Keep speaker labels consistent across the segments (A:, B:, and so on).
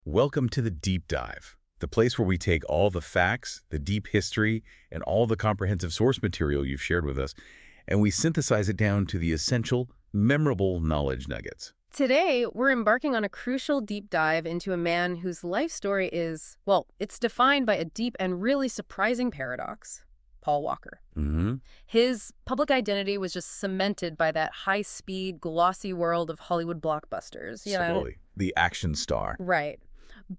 A: Welcome to the Deep Dive, the place where we take all the facts, the deep history, and all the comprehensive source material you've shared with us, and we synthesize it down to the essential, memorable knowledge nuggets.
B: Today, we're embarking on a crucial deep dive into a man whose life story is, well, it's defined by a deep and really surprising paradox. Paul Walker. His public identity was just cemented by that high-speed, glossy world of Hollywood blockbusters.
A: Totally. The action star.
B: Right.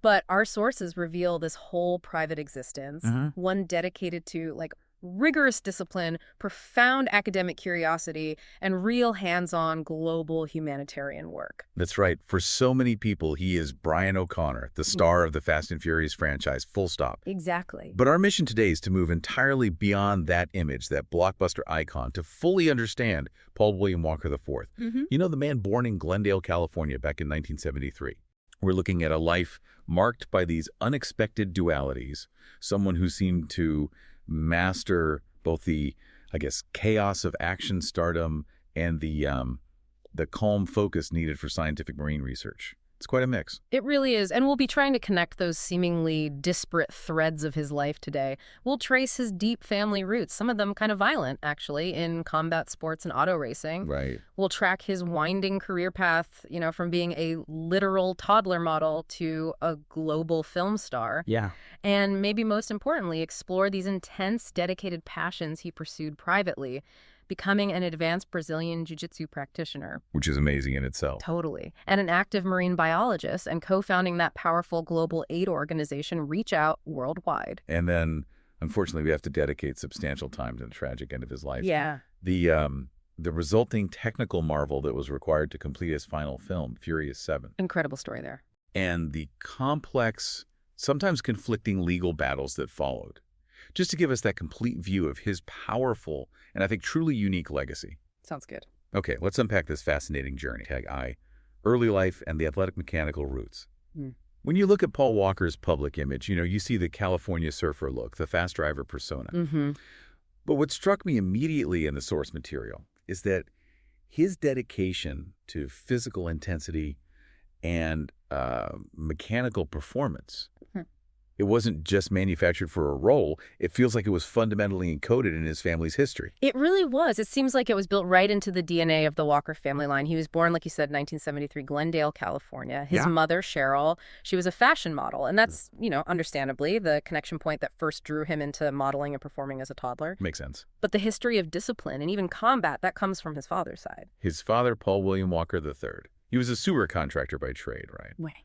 B: But our sources reveal this whole private existence, one dedicated to, rigorous discipline, profound academic curiosity, and real hands-on global humanitarian work.
A: That's right. For so many people, he is Brian O'Connor, the star of the Fast and Furious franchise, full stop.
B: Exactly.
A: But our mission today is to move entirely beyond that image, that blockbuster icon, to fully understand Paul William Walker IV. You know, the man born in Glendale, California back in 1973. We're looking at a life marked by these unexpected dualities, someone who seemed to master both the, chaos of action stardom and the calm focus needed for scientific marine research. It's quite a mix.
B: It really is, and we'll be trying to connect those seemingly disparate threads of his life today. We'll trace his deep family roots, some of them kind of violent, actually, in combat sports and auto racing.
A: Right.
B: We'll track his winding career path, from being a literal toddler model to a global film star.
A: Yeah.
B: And maybe most importantly, explore these intense, dedicated passions he pursued privately, becoming an advanced Brazilian jiu-jitsu practitioner.
A: Which is amazing in itself.
B: Totally. And an active marine biologist and co-founding that powerful global aid organization, Reach Out, worldwide.
A: And then, unfortunately, we have to dedicate substantial time to the tragic end of his life.
B: Yeah.
A: The resulting technical marvel that was required to complete his final film, Furious 7.
B: Incredible story there.
A: And the complex, sometimes conflicting legal battles that followed. Just to give us that complete view of his powerful and I think truly unique legacy.
B: Sounds good.
A: Okay, let's unpack this fascinating journey. Tag I, early life and the athletic mechanical roots. When you look at Paul Walker's public image, you see the California surfer look, the fast driver persona. But what struck me immediately in the source material is that his dedication to physical intensity and mechanical performance, it wasn't just manufactured for a role. It feels like it was fundamentally encoded in his family's history.
B: It really was. It seems like it was built right into the DNA of the Walker family line. He was born, like you said, 1973, Glendale, California. His mother, Cheryl, she was a fashion model. And that's, understandably, the connection point that first drew him into modeling and performing as a toddler.
A: Makes sense.
B: But the history of discipline and even combat, that comes from his father's side.
A: His father, Paul William Walker III. He was a sewer contractor by trade, right?
B: Right.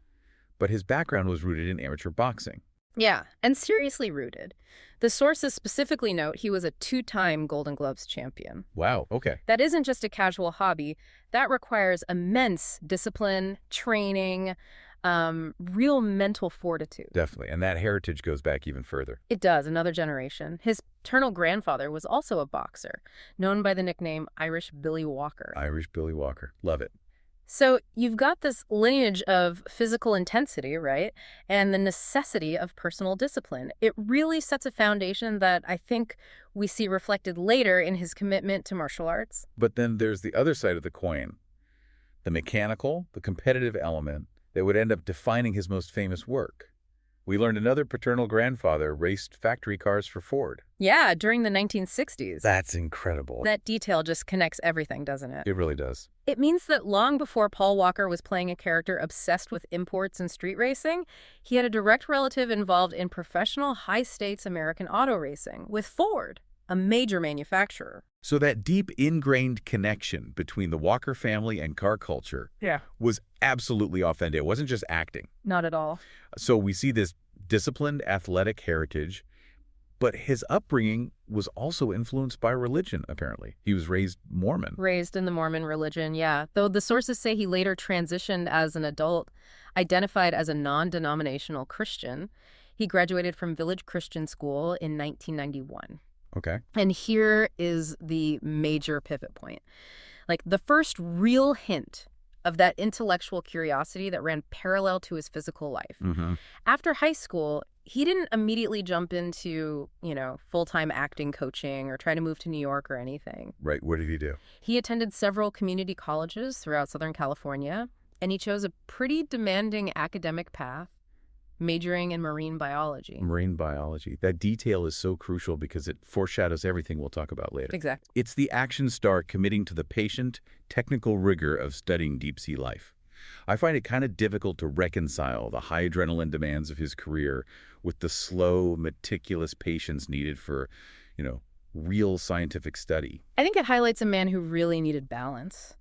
A: But his background was rooted in amateur boxing.
B: Yeah, and seriously rooted. The sources specifically note he was a 2-time Golden Gloves champion.
A: Wow, okay.
B: That isn't just a casual hobby. That requires immense discipline, training, real mental fortitude.
A: Definitely, and that heritage goes back even further.
B: It does, another generation. His paternal grandfather was also a boxer, known by the nickname Irish Billy Walker.
A: Irish Billy Walker. Love it.
B: So you've got this lineage of physical intensity, right? And the necessity of personal discipline. It really sets a foundation that I think we see reflected later in his commitment to martial arts.
A: But then there's the other side of the coin. The mechanical, the competitive element that would end up defining his most famous work. We learned another paternal grandfather raced factory cars for Ford.
B: Yeah, during the 1960s.
A: That's incredible.
B: That detail just connects everything, doesn't it?
A: It really does.
B: It means that long before Paul Walker was playing a character obsessed with imports and street racing, he had a direct relative involved in professional high-stakes American auto racing with Ford, a major manufacturer.
A: So that deep ingrained connection between the Walker family and car culture was absolutely authentic. It wasn't just acting.
B: Not at all.
A: So we see this disciplined athletic heritage, but his upbringing was also influenced by religion, apparently. He was raised Mormon.
B: Raised in the Mormon religion, yeah. Though the sources say he later transitioned as an adult, identified as a non-denominational Christian. He graduated from Village Christian School in 1991.
A: Okay.
B: And here is the major pivot point. The first real hint of that intellectual curiosity that ran parallel to his physical life. After high school, he didn't immediately jump into, full-time acting coaching or try to move to New York or anything.
A: Right. What did he do?
B: He attended several community colleges throughout Southern California, and he chose a pretty demanding academic path majoring in marine biology.
A: Marine biology. That detail is so crucial because it foreshadows everything we'll talk about later.
B: Exactly.
A: It's the action star committing to the patient, technical rigor of studying deep-sea life. I find it kind of difficult to reconcile the high adrenaline demands of his career with the slow, meticulous patience needed for, real scientific study.
B: I think it highlights a man who really needed balance.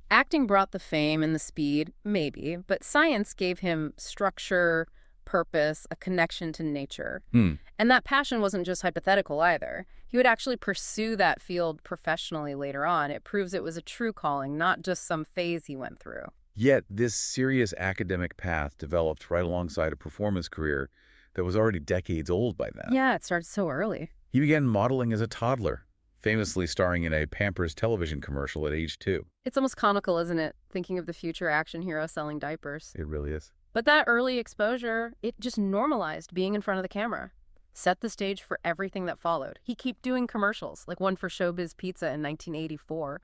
B: Acting brought the fame and the speed, maybe, but science gave him structure, purpose, a connection to nature. And that passion wasn't just hypothetical either. He would actually pursue that field professionally later on. It proves it was a true calling, not just some phase he went through.
A: Yet this serious academic path developed right alongside a performance career that was already decades old by then.
B: Yeah, it started so early.
A: He began modeling as a toddler, famously starring in a Pampers television commercial at age 2.
B: It's almost comical, isn't it? Thinking of the future action hero selling diapers.
A: It really is.
B: But that early exposure, it just normalized being in front of the camera. Set the stage for everything that followed. He kept doing commercials, like one for Showbiz Pizza in 1984,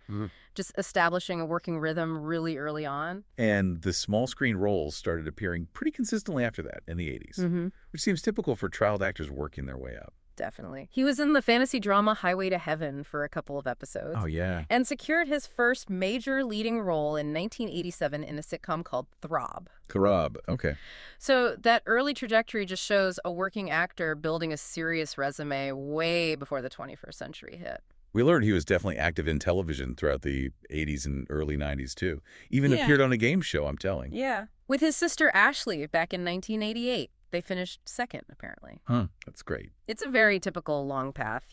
B: just establishing a working rhythm really early on.
A: And the small screen roles started appearing pretty consistently after that in the 80s, which seems typical for child actors working their way up.
B: Definitely. He was in the fantasy drama Highway to Heaven for a couple of episodes.
A: Oh, yeah.
B: And secured his first major leading role in 1987 in a sitcom called Throb.
A: Throb, okay.
B: So that early trajectory just shows a working actor building a serious resume way before the 21st century hit.
A: We learned he was definitely active in television throughout the 80s and early 90s, too. Even appeared on a game show, I'm telling.
B: Yeah. With his sister Ashley back in 1988. They finished second, apparently.
A: That's great.
B: It's a very typical long path,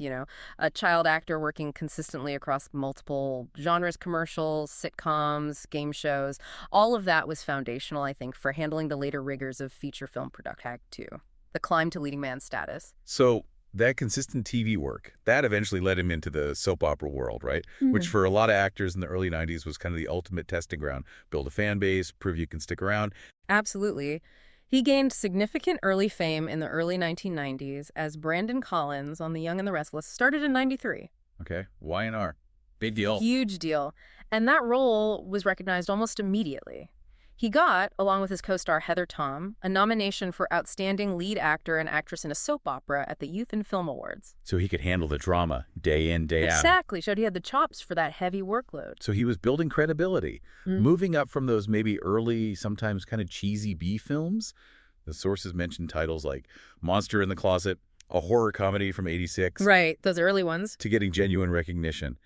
B: a child actor working consistently across multiple genres, commercials, sitcoms, game shows. All of that was foundational, I think, for handling the later rigors of feature film production, Act 2, the climb to leading man status.
A: So that consistent TV work, that eventually led him into the soap opera world, right? Which for a lot of actors in the early 90s was kind of the ultimate testing ground. Build a fan base, prove you can stick around.
B: Absolutely. He gained significant early fame in the early 1990s as Brandon Collins on The Young and the Restless started in 93.
A: Okay, Y&R. Big deal.
B: Huge deal. And that role was recognized almost immediately. He got, along with his co-star Heather Tom, a nomination for Outstanding Lead Actor and Actress in a Soap Opera at the Youth in Film Awards.
A: So he could handle the drama day in, day out.
B: Exactly. Showed he had the chops for that heavy workload.
A: So he was building credibility, moving up from those maybe early, sometimes kind of cheesy B films. The sources mentioned titles like Monster in the Closet, a horror comedy from '86.
B: Right, those early ones.
A: To getting genuine recognition.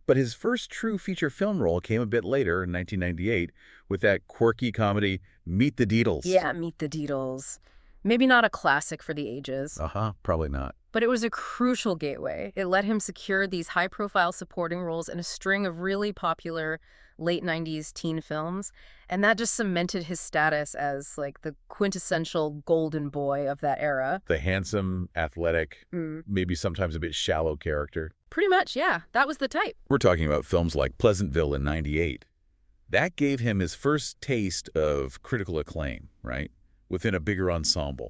A: But his first true feature film role came a bit later in 1998 with that quirky comedy, Meet the Deedles.
B: Yeah, Meet the Deedles. Maybe not a classic for the ages.
A: Probably not.
B: But it was a crucial gateway. It let him secure these high-profile supporting roles in a string of really popular late 90s teen films. And that just cemented his status as, like, the quintessential golden boy of that era.
A: The handsome, athletic, maybe sometimes a bit shallow character.
B: Pretty much, yeah. That was the type.
A: We're talking about films like Pleasantville in '98. That gave him his first taste of critical acclaim, right? Within a bigger ensemble.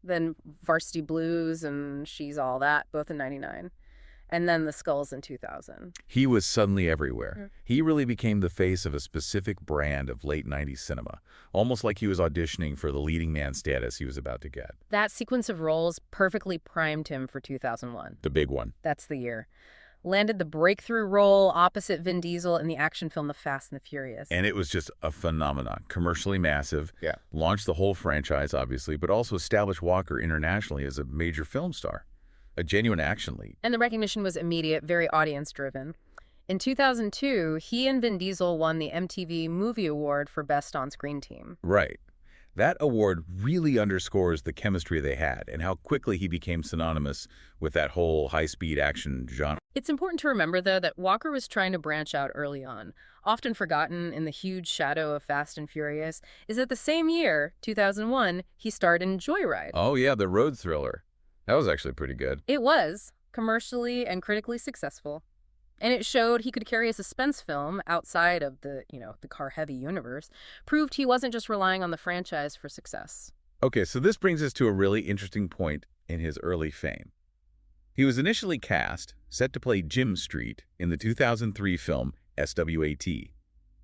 B: Then Varsity Blues and She's All That, both in 99. And then The Skulls in 2000.
A: He was suddenly everywhere. He really became the face of a specific brand of late 90s cinema, almost like he was auditioning for the leading man status he was about to get.
B: That sequence of roles perfectly primed him for 2001.
A: The big one.
B: That's the year. Landed the breakthrough role opposite Vin Diesel in the action film The Fast and the Furious.
A: And it was just a phenomenon. Commercially massive. Yeah. Launched the whole franchise, obviously, but also established Walker internationally as a major film star. A genuine action lead.
B: And the recognition was immediate, very audience-driven. In 2002, he and Vin Diesel won the MTV Movie Award for Best On-Screen Team.
A: Right. That award really underscores the chemistry they had and how quickly he became synonymous with that whole high-speed action genre.
B: It's important to remember, though, that Walker was trying to branch out early on. Often forgotten in the huge shadow of Fast and Furious is that the same year, 2001, he starred in Joyride.
A: Oh, yeah, the road thriller. That was actually pretty good.
B: It was, commercially and critically successful. And it showed he could carry a suspense film outside of the car-heavy universe, proved he wasn't just relying on the franchise for success.
A: Okay, so this brings us to a really interesting point in his early fame. He was initially cast, set to play Jim Street in the 2003 film SWAT,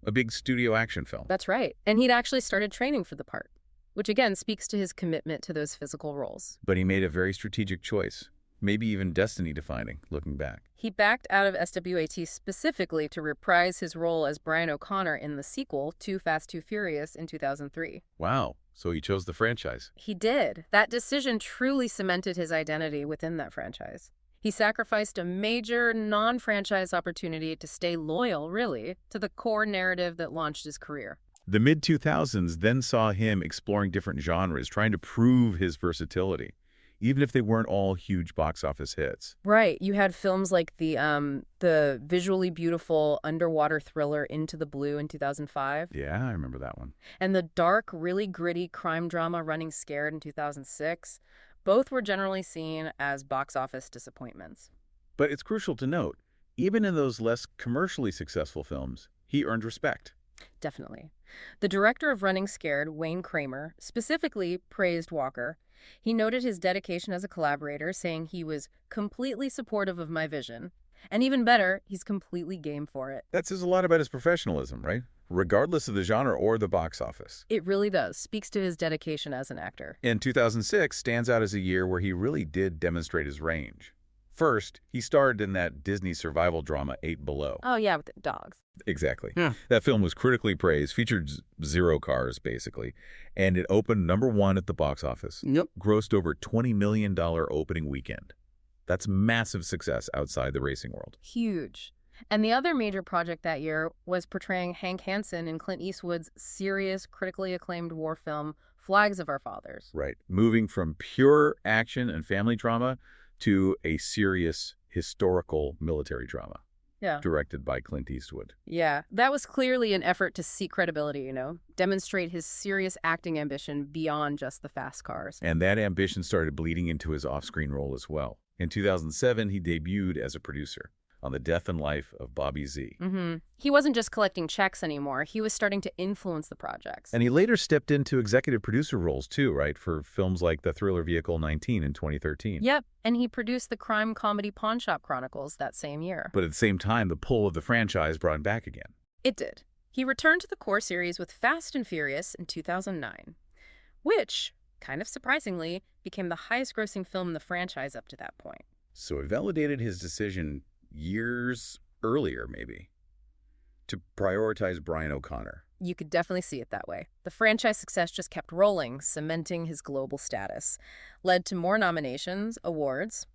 A: a big studio action film.
B: That's right. And he'd actually started training for the part. which again speaks to his commitment to those physical roles.
A: But he made a very strategic choice, maybe even destiny-defining, looking back.
B: He backed out of SWAT specifically to reprise his role as Brian O'Connor in the sequel, Too Fast, Too Furious, in 2003.
A: Wow, so he chose the franchise.
B: He did. That decision truly cemented his identity within that franchise. He sacrificed a major non-franchise opportunity to stay loyal, really, to the core narrative that launched his career.
A: The mid-2000s then saw him exploring different genres, trying to prove his versatility, even if they weren't all huge box office hits.
B: Right. You had films like the visually beautiful underwater thriller Into the Blue in 2005.
A: Yeah, I remember that one.
B: And the dark, really gritty crime drama Running Scared in 2006. Both were generally seen as box office disappointments.
A: But it's crucial to note, even in those less commercially successful films, he earned respect.
B: Definitely. The director of Running Scared, Wayne Kramer, specifically praised Walker. He noted his dedication as a collaborator, saying he was completely supportive of my vision. And even better, he's completely game for it.
A: That says a lot about his professionalism, right? Regardless of the genre or the box office.
B: It really does. Speaks to his dedication as an actor.
A: And 2006 stands out as a year where he really did demonstrate his range. First, he starred in that Disney survival drama 8 Below.
B: Oh, yeah, with the dogs.
A: Exactly.
C: Yeah.
A: That film was critically praised, featured zero cars, basically, and it opened #1 at the box office.
C: Yep.
A: Grossed over $20 million opening weekend. That's massive success outside the racing world.
B: Huge. And the other major project that year was portraying Hank Hansen in Clint Eastwood's serious, critically acclaimed war film, Flags of Our Fathers.
A: Right. Moving from pure action and family drama to a serious historical military drama.
B: Yeah.
A: Directed by Clint Eastwood.
B: Yeah, that was clearly an effort to seek credibility, demonstrate his serious acting ambition beyond just the fast cars.
A: And that ambition started bleeding into his off-screen role as well. In 2007, he debuted as a producer on The Death and Life of Bobby Z.
B: He wasn't just collecting checks anymore. He was starting to influence the projects.
A: And he later stepped into executive producer roles too, right, for films like the thriller Vehicle 19 in 2013.
B: Yep, and he produced the crime comedy Pawn Shop Chronicles that same year.
A: But at the same time, the pull of the franchise brought him back again.
B: It did. He returned to the core series with Fast and Furious in 2009, which, kind of surprisingly, became the highest-grossing film in the franchise up to that point.
A: So it validated his decision years earlier, maybe, to prioritize Brian O'Connor.
B: You could definitely see it that way. The franchise success just kept rolling, cementing his global status. Led to more nominations, awards,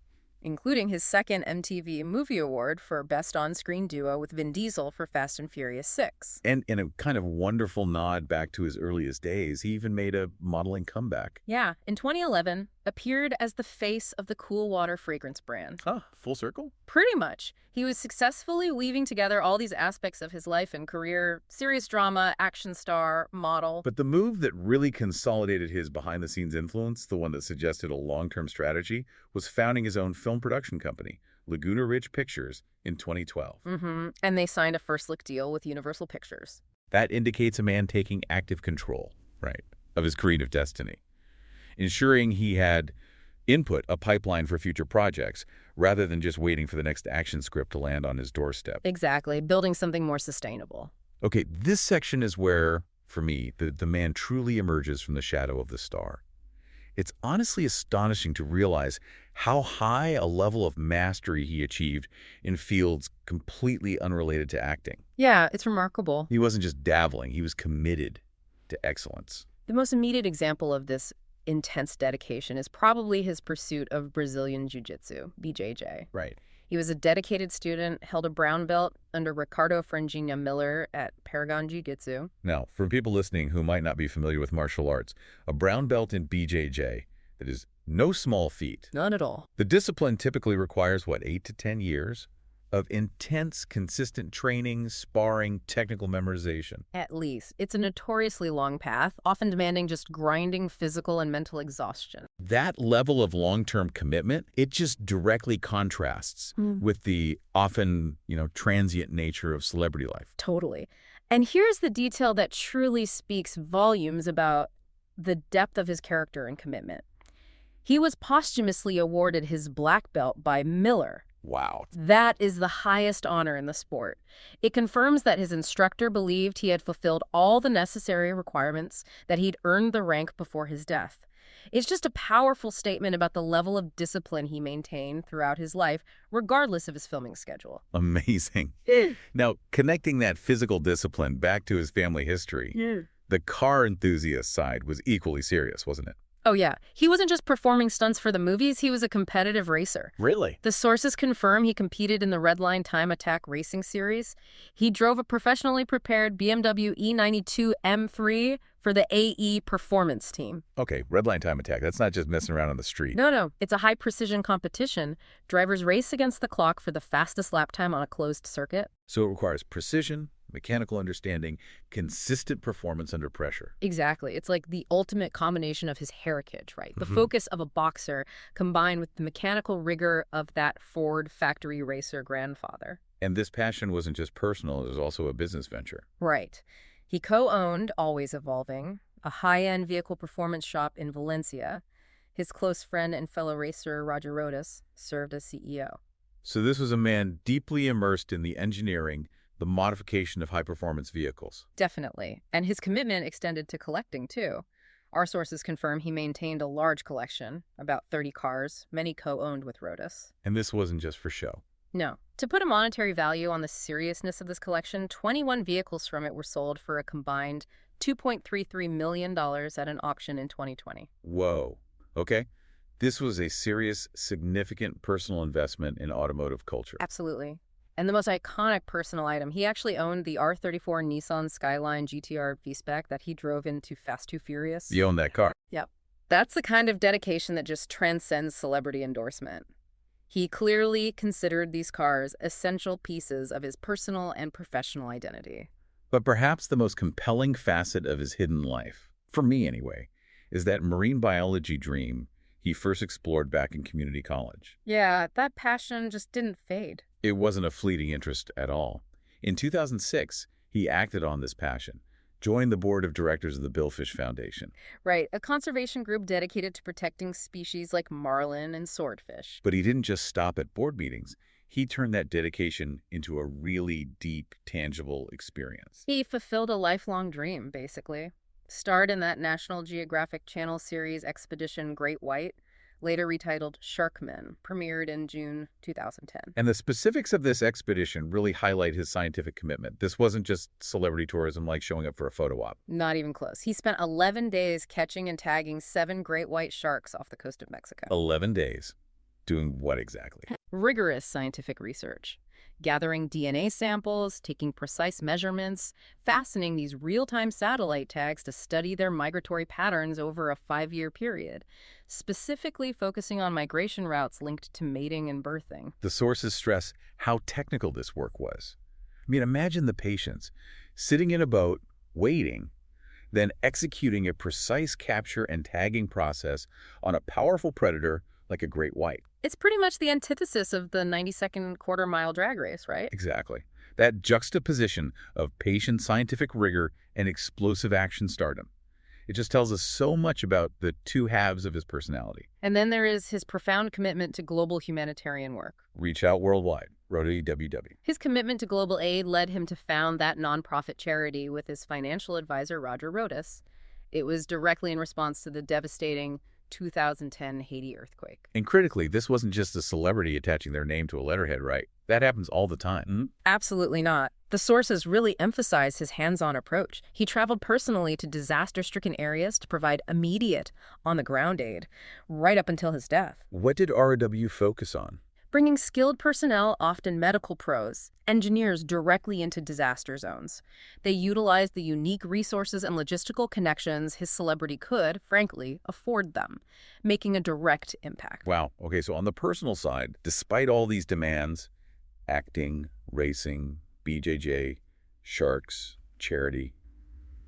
B: including his second MTV Movie Award for Best On-Screen Duo with Vin Diesel for Fast and Furious 6.
A: And in a kind of wonderful nod back to his earliest days, he even made a modeling comeback.
B: Yeah, in 2011, appeared as the face of the Cool Water fragrance brand.
A: Huh, full circle?
B: Pretty much. He was successfully weaving together all these aspects of his life and career: serious drama, action star, model.
A: But the move that really consolidated his behind-the-scenes influence, the one that suggested a long-term strategy, was founding his own film production company, Laguna Ridge Pictures, in 2012.
B: And they signed a first-look deal with Universal Pictures.
A: That indicates a man taking active control, right, of his creative destiny, ensuring he had input, a pipeline for future projects, rather than just waiting for the next action script to land on his doorstep.
B: Exactly, building something more sustainable.
A: Okay, this section is where, for me, the man truly emerges from the shadow of the star. It's honestly astonishing to realize how high a level of mastery he achieved in fields completely unrelated to acting.
B: Yeah, it's remarkable.
A: He wasn't just dabbling, he was committed to excellence.
B: The most immediate example of this intense dedication is probably his pursuit of Brazilian Jiu-Jitsu, BJJ.
A: Right.
B: He was a dedicated student, held a brown belt under Ricardo Franginha Miller at Paragon Jiu-Jitsu.
A: Now, for people listening who might not be familiar with martial arts, a brown belt in BJJ, that is no small feat.
B: None at all.
A: The discipline typically requires, 8 to 10 years of intense, consistent training, sparring, technical memorization.
B: At least. It's a notoriously long path, often demanding just grinding physical and mental exhaustion.
A: That level of long-term commitment, it just directly contrasts with the often, transient nature of celebrity life.
B: Totally. And here's the detail that truly speaks volumes about the depth of his character and commitment. He was posthumously awarded his black belt by Miller,
A: Wow.
B: That is the highest honor in the sport. It confirms that his instructor believed he had fulfilled all the necessary requirements, that he'd earned the rank before his death. It's just a powerful statement about the level of discipline he maintained throughout his life, regardless of his filming schedule.
A: Amazing. Now, connecting that physical discipline back to his family history, the car enthusiast side was equally serious, wasn't it?
B: Oh, yeah. He wasn't just performing stunts for the movies, he was a competitive racer.
A: Really?
B: The sources confirm he competed in the Redline Time Attack racing series. He drove a professionally prepared BMW E92 M3 for the AE Performance Team.
A: Okay, Redline Time Attack. That's not just messing around on the street.
B: No. It's a high-precision competition. Drivers race against the clock for the fastest lap time on a closed circuit.
A: So it requires precision, mechanical understanding, consistent performance under pressure.
B: Exactly. It's like the ultimate combination of his heritage, right? The focus of a boxer combined with the mechanical rigor of that Ford factory racer grandfather.
A: And this passion wasn't just personal, it was also a business venture.
B: Right. He co-owned, always evolving, a high-end vehicle performance shop in Valencia. His close friend and fellow racer, Roger Rodas, served as CEO.
A: So this was a man deeply immersed in the engineering, the modification of high-performance vehicles.
B: Definitely. And his commitment extended to collecting, too. Our sources confirm he maintained a large collection, about 30 cars, many co-owned with Rodas.
A: And this wasn't just for show.
B: No. To put a monetary value on the seriousness of this collection, 21 vehicles from it were sold for a combined $2.33 million at an auction in 2020.
A: Whoa. Okay. This was a serious, significant personal investment in automotive culture.
B: Absolutely. And the most iconic personal item, he actually owned the R34 Nissan Skyline GTR V-Spec that he drove into Fast 2 Furious.
A: You own that car.
B: Yep. That's the kind of dedication that just transcends celebrity endorsement. He clearly considered these cars essential pieces of his personal and professional identity.
A: But perhaps the most compelling facet of his hidden life, for me anyway, is that marine biology dream he first explored back in community college.
B: Yeah, that passion just didn't fade.
A: It wasn't a fleeting interest at all. In 2006, he acted on this passion, joined the board of directors of the Billfish Foundation.
B: Right, a conservation group dedicated to protecting species like marlin and swordfish.
A: But he didn't just stop at board meetings. He turned that dedication into a really deep, tangible experience.
B: He fulfilled a lifelong dream, basically. Starred in that National Geographic Channel series Expedition Great White, later retitled Sharkmen, premiered in June 2010.
A: And the specifics of this expedition really highlight his scientific commitment. This wasn't just celebrity tourism like showing up for a photo op.
B: Not even close. He spent 11 days catching and tagging 7 great white sharks off the coast of Mexico.
A: 11 days. Doing what exactly?
B: Rigorous scientific research. Gathering DNA samples, taking precise measurements, fastening these real-time satellite tags to study their migratory patterns over a 5-year period, specifically focusing on migration routes linked to mating and birthing.
A: The sources stress how technical this work was. I mean, imagine the patience, sitting in a boat, waiting, then executing a precise capture and tagging process on a powerful predator like a great white.
B: It's pretty much the antithesis of the 90-second quarter-mile drag race, right?
A: Exactly. That juxtaposition of patient scientific rigor and explosive action stardom. It just tells us so much about the two halves of his personality.
B: And then there is his profound commitment to global humanitarian work.
A: Reach out worldwide. Rotary WW.
B: His commitment to global aid led him to found that nonprofit charity with his financial advisor, Roger Rodas. It was directly in response to the devastating 2010 Haiti earthquake.
A: And critically, this wasn't just a celebrity attaching their name to a letterhead, right? That happens all the time. Mm-hmm.
B: Absolutely not. The sources really emphasize his hands-on approach. He traveled personally to disaster-stricken areas to provide immediate, on-the-ground aid, right up until his death.
A: What did ROW focus on?
B: Bringing skilled personnel, often medical pros, engineers directly into disaster zones. They utilized the unique resources and logistical connections his celebrity could, frankly, afford them, making a direct impact.
A: Wow. Okay, so on the personal side, despite all these demands, acting, racing, BJJ, sharks, charity,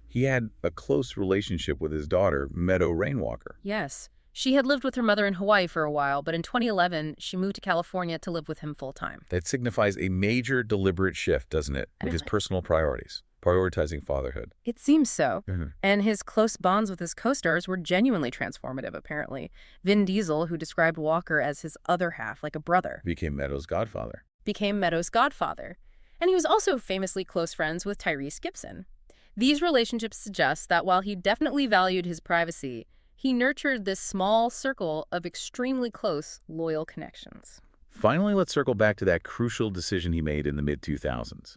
A: he had a close relationship with his daughter, Meadow Rainwalker.
B: Yes. She had lived with her mother in Hawaii for a while, but in 2011, she moved to California to live with him full-time.
A: That signifies a major deliberate shift, doesn't it, with his personal priorities? prioritizing fatherhood.
B: It seems so.
A: Mm-hmm.
B: And his close bonds with his co-stars were genuinely transformative, apparently. Vin Diesel, who described Walker as his other half, like a brother,
A: Became Meadows' godfather.
B: became Meadows' godfather. And he was also famously close friends with Tyrese Gibson. These relationships suggest that while he definitely valued his privacy, he nurtured this small circle of extremely close, loyal connections.
A: Finally, let's circle back to that crucial decision he made in the mid-2000s.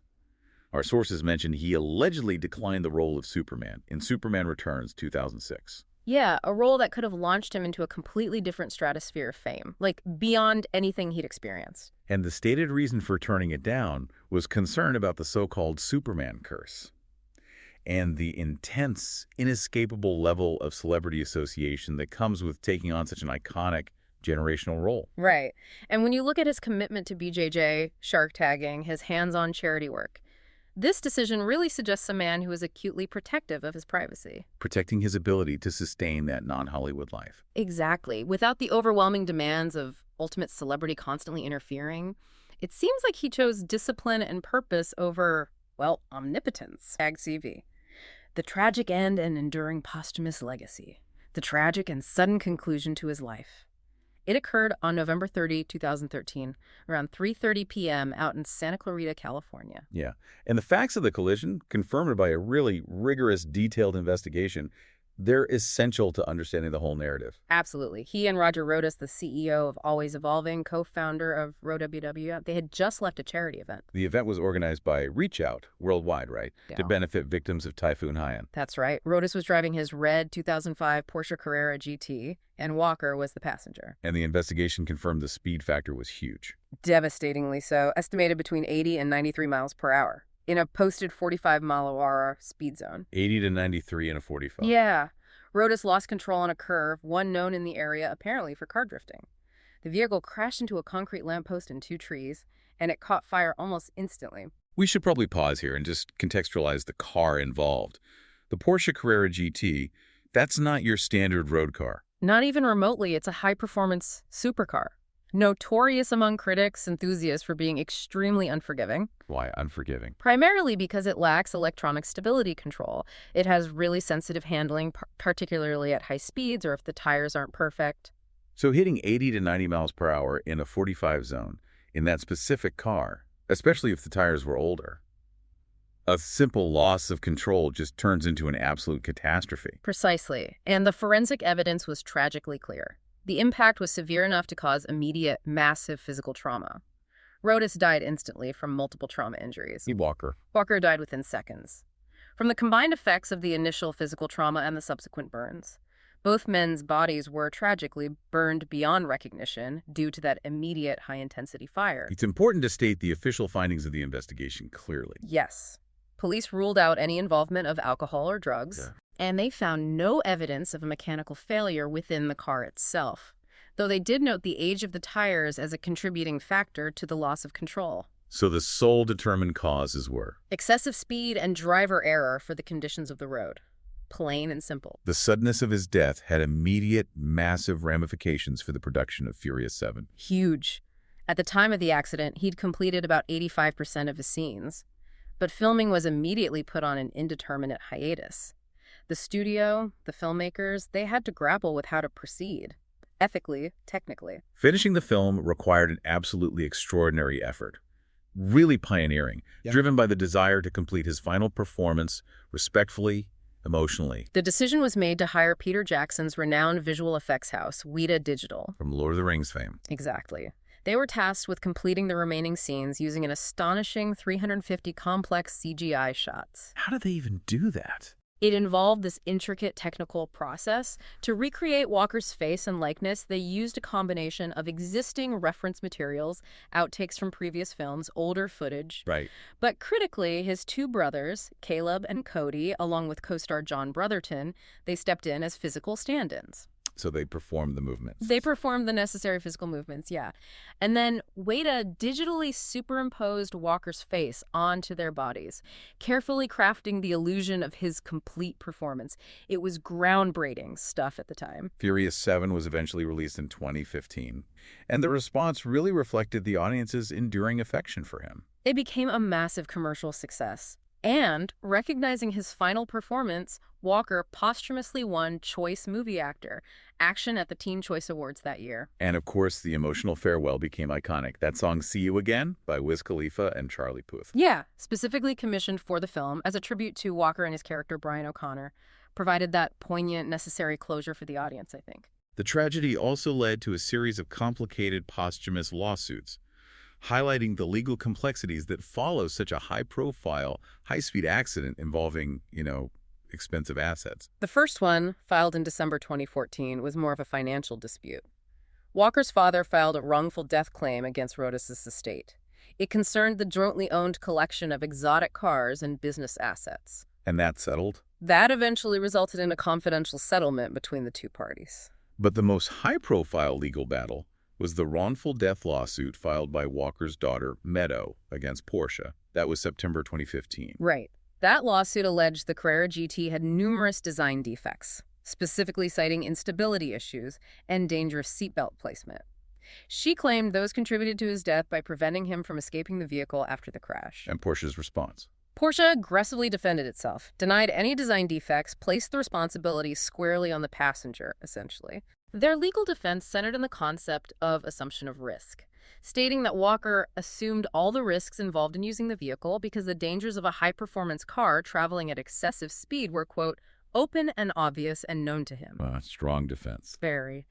A: Our sources mentioned he allegedly declined the role of Superman in Superman Returns 2006.
B: Yeah, a role that could have launched him into a completely different stratosphere of fame, like beyond anything he'd experienced.
A: And the stated reason for turning it down was concern about the so-called Superman curse and the intense, inescapable level of celebrity association that comes with taking on such an iconic generational role.
B: Right. And when you look at his commitment to BJJ, shark tagging, his hands-on charity work, this decision really suggests a man who is acutely protective of his privacy.
A: Protecting his ability to sustain that non-Hollywood life.
B: Exactly. Without the overwhelming demands of ultimate celebrity constantly interfering, it seems like he chose discipline and purpose over, well, omnipotence. Tag CV. The tragic end and enduring posthumous legacy. The tragic and sudden conclusion to his life. It occurred on November 30, 2013, around 3:30 p.m. out in Santa Clarita, California.
A: Yeah. And the facts of the collision, confirmed by a really rigorous, detailed investigation, they're essential to understanding the whole narrative.
B: Absolutely. He and Roger Rodas, the CEO of Always Evolving, co-founder of RoWW, they had just left a charity event.
A: The event was organized by Reach Out worldwide, right?
B: Yeah.
A: To benefit victims of Typhoon Haiyan.
B: That's right. Rodas was driving his red 2005 Porsche Carrera GT, and Walker was the passenger.
A: And the investigation confirmed the speed factor was huge.
B: Devastatingly so, estimated between 80 and 93 miles per hour. In a posted 45-mile-per-hour speed zone.
A: 80 to 93 in a 45.
B: Yeah. Rodas lost control on a curve, one known in the area apparently for car drifting. The vehicle crashed into a concrete lamppost and two trees, and it caught fire almost instantly.
A: We should probably pause here and just contextualize the car involved. The Porsche Carrera GT, that's not your standard road car.
B: Not even remotely. It's a high-performance supercar. Notorious among critics, enthusiasts for being extremely unforgiving.
A: Why unforgiving?
B: Primarily because it lacks electronic stability control. It has really sensitive handling, particularly at high speeds or if the tires aren't perfect.
A: So hitting 80 to 90 miles per hour in a 45 zone in that specific car, especially if the tires were older, a simple loss of control just turns into an absolute catastrophe.
B: Precisely. And the forensic evidence was tragically clear. The impact was severe enough to cause immediate, massive physical trauma. Rodas died instantly from multiple trauma injuries.
A: Walker.
B: Walker died within seconds. From the combined effects of the initial physical trauma and the subsequent burns, both men's bodies were tragically burned beyond recognition due to that immediate high-intensity fire.
A: It's important to state the official findings of the investigation clearly.
B: Yes. Police ruled out any involvement of alcohol or drugs, and they found no evidence of a mechanical failure within the car itself, though they did note the age of the tires as a contributing factor to the loss of control.
A: So the sole determined causes were
B: excessive speed and driver error for the conditions of the road. Plain and simple.
A: the suddenness of his death had immediate, massive ramifications for the production of Furious 7.
B: Huge. At the time of the accident, he'd completed about 85% of his scenes, but filming was immediately put on an indeterminate hiatus. The studio, the filmmakers, they had to grapple with how to proceed, ethically, technically.
A: Finishing the film required an absolutely extraordinary effort. Really pioneering, driven by the desire to complete his final performance respectfully, emotionally.
B: The decision was made to hire Peter Jackson's renowned visual effects house, Weta Digital.
A: From Lord of the Rings fame.
B: Exactly. They were tasked with completing the remaining scenes using an astonishing 350 complex CGI shots.
A: How did they even do that?
B: It involved this intricate technical process. To recreate Walker's face and likeness, they used a combination of existing reference materials, outtakes from previous films, older footage.
A: Right.
B: But critically, his two brothers, Caleb and Cody, along with co-star John Brotherton, they stepped in as physical stand-ins.
A: So they performed the movements.
B: They performed the necessary physical movements, yeah. And then Weta digitally superimposed Walker's face onto their bodies, carefully crafting the illusion of his complete performance. It was groundbreaking stuff at the time.
A: Furious 7 was eventually released in 2015, and the response really reflected the audience's enduring affection for him.
B: It became a massive commercial success. And, recognizing his final performance, Walker posthumously won Choice Movie Actor, Action at the Teen Choice Awards that year.
A: And of course, the emotional farewell became iconic. That song, See You Again, by Wiz Khalifa and Charlie Puth.
B: Yeah, specifically commissioned for the film as a tribute to Walker and his character Brian O'Connor, provided that poignant, necessary closure for the audience, I think.
A: The tragedy also led to a series of complicated posthumous lawsuits, highlighting the legal complexities that follow such a high-profile, high-speed accident involving, expensive assets.
B: The first one, filed in December 2014, was more of a financial dispute. Walker's father filed a wrongful death claim against Rodas' estate. It concerned the jointly owned collection of exotic cars and business assets.
A: And that settled?
B: That eventually resulted in a confidential settlement between the two parties.
A: But the most high-profile legal battle was the wrongful death lawsuit filed by Walker's daughter, Meadow, against Porsche. That was September 2015.
B: Right. That lawsuit alleged the Carrera GT had numerous design defects, specifically citing instability issues and dangerous seatbelt placement. She claimed those contributed to his death by preventing him from escaping the vehicle after the crash.
A: And Porsche's response?
B: Porsche aggressively defended itself, denied any design defects, placed the responsibility squarely on the passenger, essentially. Their legal defense centered on the concept of assumption of risk, stating that Walker assumed all the risks involved in using the vehicle because the dangers of a high-performance car traveling at excessive speed were, quote, open and obvious and known to him.
A: Strong defense.
B: Very.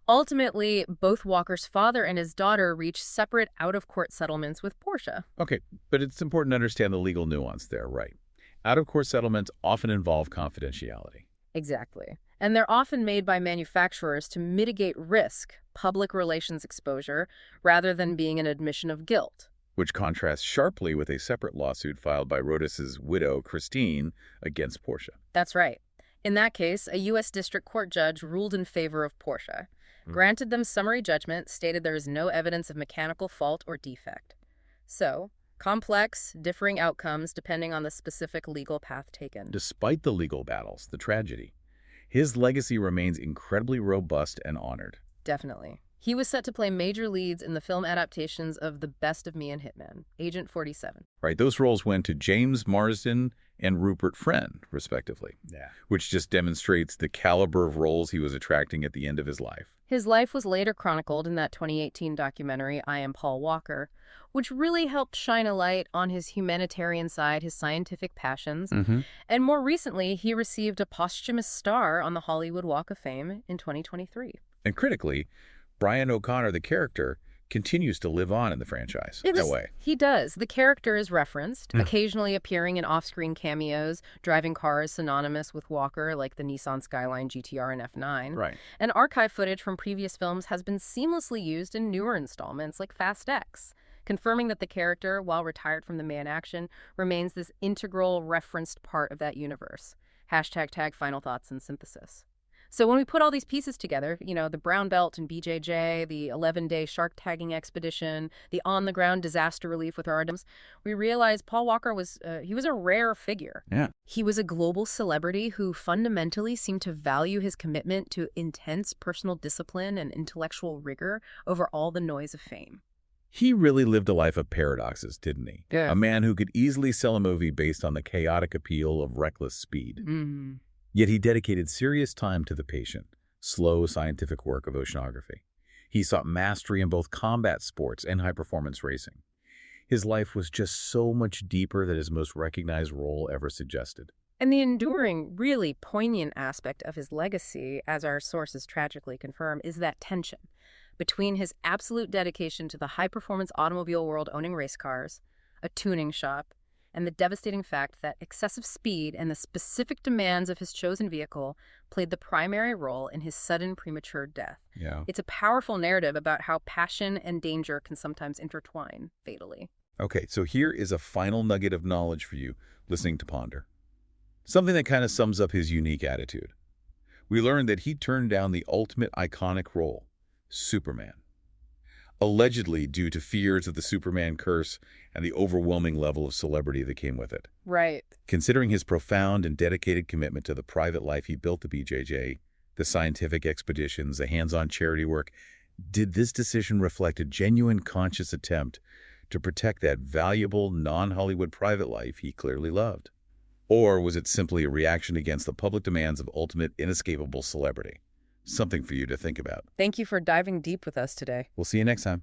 B: Ultimately, both Walker's father and his daughter reached separate out-of-court settlements with Porsche.
A: Okay, but it's important to understand the legal nuance there, right? Out-of-court settlements often involve confidentiality.
B: Exactly. And they're often made by manufacturers to mitigate risk, public relations exposure, rather than being an admission of guilt.
A: Which contrasts sharply with a separate lawsuit filed by Rodas' widow, Christine, against Porsche.
B: That's right. In that case, a U.S. District Court judge ruled in favor of Porsche, granted them summary judgment, stated there is no evidence of mechanical fault or defect. So, complex, differing outcomes depending on the specific legal path taken.
A: Despite the legal battles, the tragedy, his legacy remains incredibly robust and honored.
B: Definitely. He was set to play major leads in the film adaptations of The Best of Me and Hitman, Agent 47.
A: Right, those roles went to James Marsden and Rupert Friend, respectively.
C: Yeah.
A: Which just demonstrates the caliber of roles he was attracting at the end of his life.
B: His life was later chronicled in that 2018 documentary, I Am Paul Walker, which really helped shine a light on his humanitarian side, his scientific passions. And more recently, he received a posthumous star on the Hollywood Walk of Fame in 2023.
A: And critically, Brian O'Connor, the character, continues to live on in the franchise. That way.
B: He does. The character is referenced, occasionally appearing in off-screen cameos, driving cars synonymous with Walker, like the Nissan Skyline GTR and F9.
A: Right.
B: And archive footage from previous films has been seamlessly used in newer installments like Fast X, confirming that the character, while retired from the main action, remains this integral, referenced part of that universe. #tag final thoughts and synthesis. So when we put all these pieces together, the brown belt and BJJ, the 11-day shark tagging expedition, the on-the-ground disaster relief with RDMs, we realize Paul Walker was a rare figure.
A: Yeah.
B: He was a global celebrity who fundamentally seemed to value his commitment to intense personal discipline and intellectual rigor over all the noise of fame.
A: He really lived a life of paradoxes, didn't he?
B: Yeah.
A: A man who could easily sell a movie based on the chaotic appeal of reckless speed. Yet he dedicated serious time to the patient, slow scientific work of oceanography. He sought mastery in both combat sports and high-performance racing. His life was just so much deeper than his most recognized role ever suggested.
B: And the enduring, really poignant aspect of his legacy, as our sources tragically confirm, is that tension between his absolute dedication to the high-performance automobile world owning race cars, a tuning shop, and the devastating fact that excessive speed and the specific demands of his chosen vehicle played the primary role in his sudden premature death.
A: Yeah.
B: It's a powerful narrative about how passion and danger can sometimes intertwine fatally.
A: Okay, so here is a final nugget of knowledge for you listening to Ponder. Something that kind of sums up his unique attitude. We learned that he turned down the ultimate iconic role, Superman, allegedly due to fears of the Superman curse and the overwhelming level of celebrity that came with it.
B: Right.
A: Considering his profound and dedicated commitment to the private life he built at BJJ, the scientific expeditions, the hands-on charity work, did this decision reflect a genuine conscious attempt to protect that valuable, non-Hollywood private life he clearly loved? Or was it simply a reaction against the public demands of ultimate, inescapable celebrity? Something for you to think about.
B: Thank you for diving deep with us today.
A: We'll see you next time.